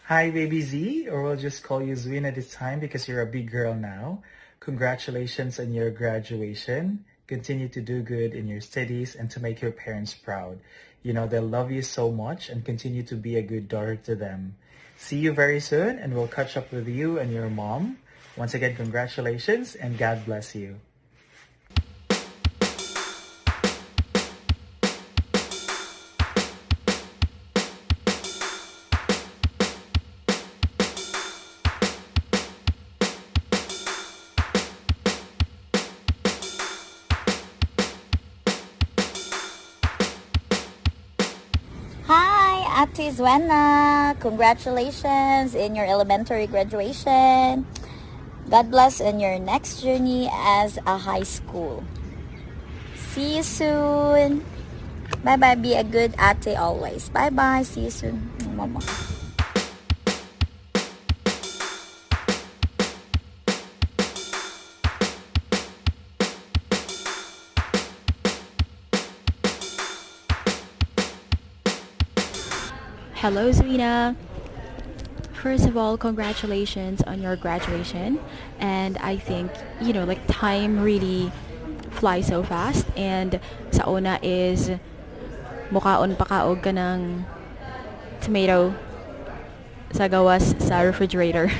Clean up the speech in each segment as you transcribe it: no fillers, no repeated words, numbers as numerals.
Hi, baby Z, or we'll just call you Zwina this time because you're a big girl now. Congratulations on your graduation. Continue to do good in your studies and to make your parents proud. You know, they'll love you so much and continue to be a good daughter to them. See you very soon and we'll catch up with you and your mom. Once again, congratulations and God bless you. Hi, Ate Zwena. Congratulations in your elementary graduation. God bless in your next journey as a high school. See you soon. Bye-bye. Be a good ate always. Bye-bye. See you soon. Mama. Hello, Zwina. First of all, congratulations on your graduation. And I think, like time really flies so fast. And sa una is mukaon pakaog ka ng tomato sa gawas sa refrigerator.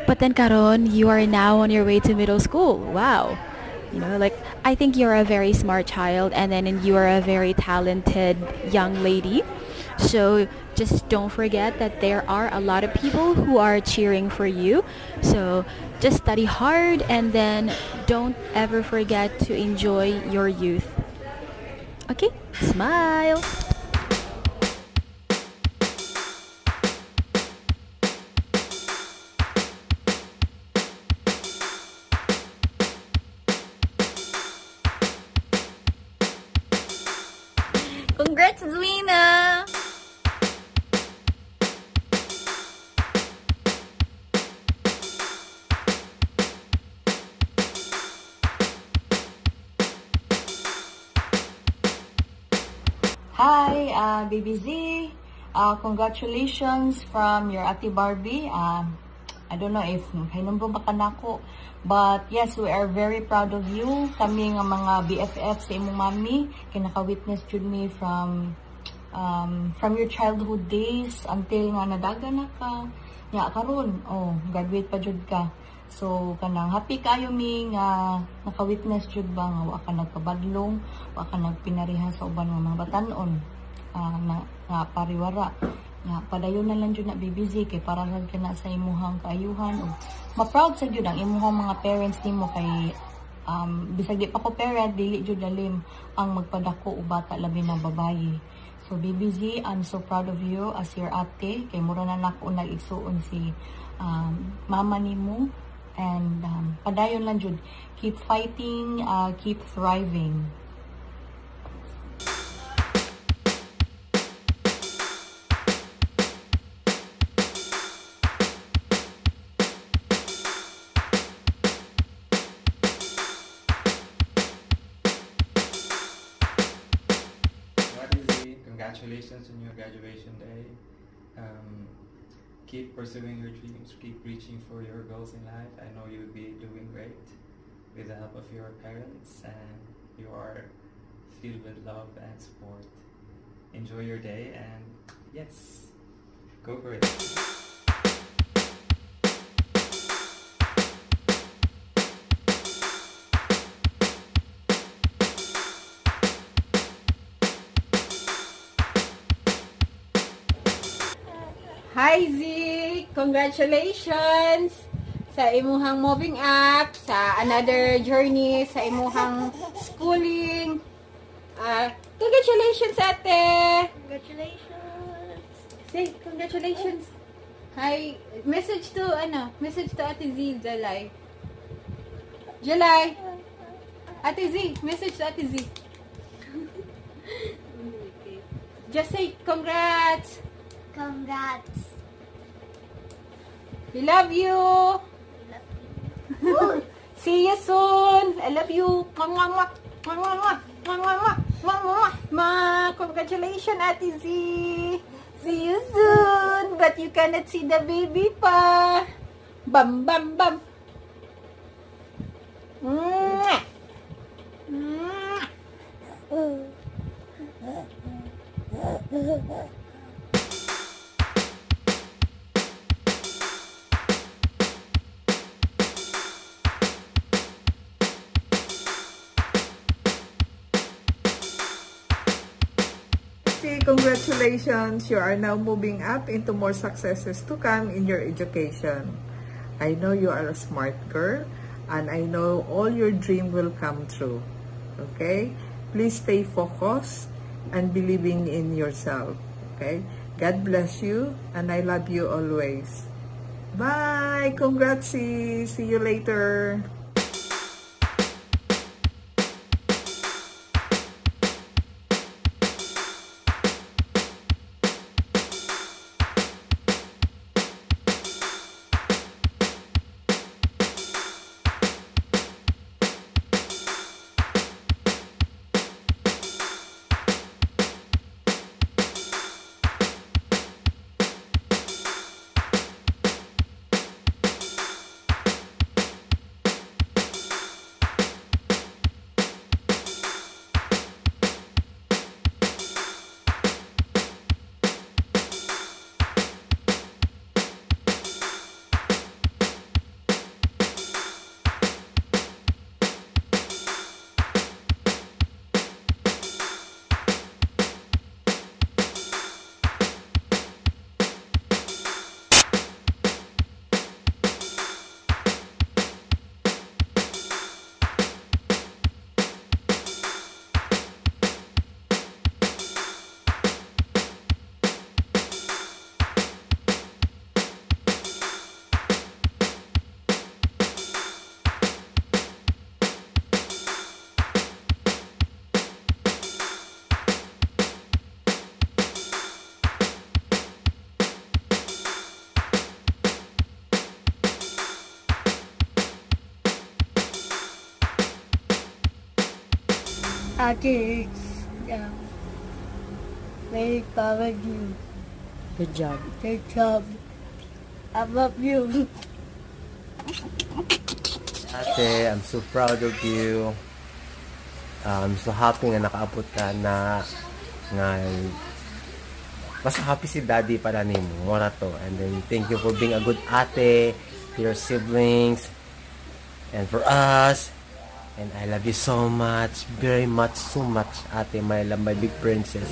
But then karon, you are now on your way to middle school. Wow. I think you're a very smart child and then you are a very talented young lady. So just don't forget that there are a lot of people who are cheering for you. So just study hard and then don't ever forget to enjoy your youth. Okay? Smile! Congrats, Zwina! Hi, Baby Z. Congratulations from your Ate Barbie. I don't know if hinumbo ba ka nako, but yes, we are very proud of you. Kami nga mga BFF sa imong mami, kinaka-witness jud me from your childhood days until nga nadaga na ka. Nya karon, graduate pa jud ka. So kanang happy kayo mi nga naka-witness jud ba nga wa ka nagpabadlong, wa ka nagpinariha sa uban nga mga batan-on nga pariwara. Nga padayon na lang jud na BBZ kay para lang kana sa imuhang kaayuhan ug ma-proud sa jud ang imuhang mga parents nimo kay bisag di pa ko parent dili jud lalim ang magpadako og bata labi na babaye. So BBZ, I'm so proud of you as your ate kay mura na nako nag-igsuon si mama nimo. And padayon lang jud, keep fighting, keep thriving. Congratulations on your graduation day. Keep pursuing your dreams, keep reaching for your goals in life. I know you'll be doing great with the help of your parents and you are filled with love and support. Enjoy your day and yes, go for it. Hi Z! Congratulations sa imuhang moving up, sa another journey, sa imuhang schooling. Congratulations, ate! Congratulations! Say, congratulations! Hi! Message to ate Z, Jalay. Jalay! Ate Z! Message to ate Z. Just say, congrats! Congrats! We love you! See you soon! I love you! Congratulations, Ate Z! See you soon. But you cannot see the baby pa. Bam, bam, bam. Mwah. Mwah. Congratulations, you are now moving up into more successes to come in your education. I know you are a smart girl and I know all your dream will come true. Okay? Please stay focused and believing in yourself. Okay? God bless you and I love you always. Bye! Congrats, see you later. Ate, very proud of you. Good job. Good job. I love you. Ate, I'm so proud of you. I'm so happy nga nakaabot ka na mas happy si daddy para nimo. Wala to. And then thank you for being a good ate to your siblings and for us. And I love you so much, very much, so much, ate, my love, my big princess.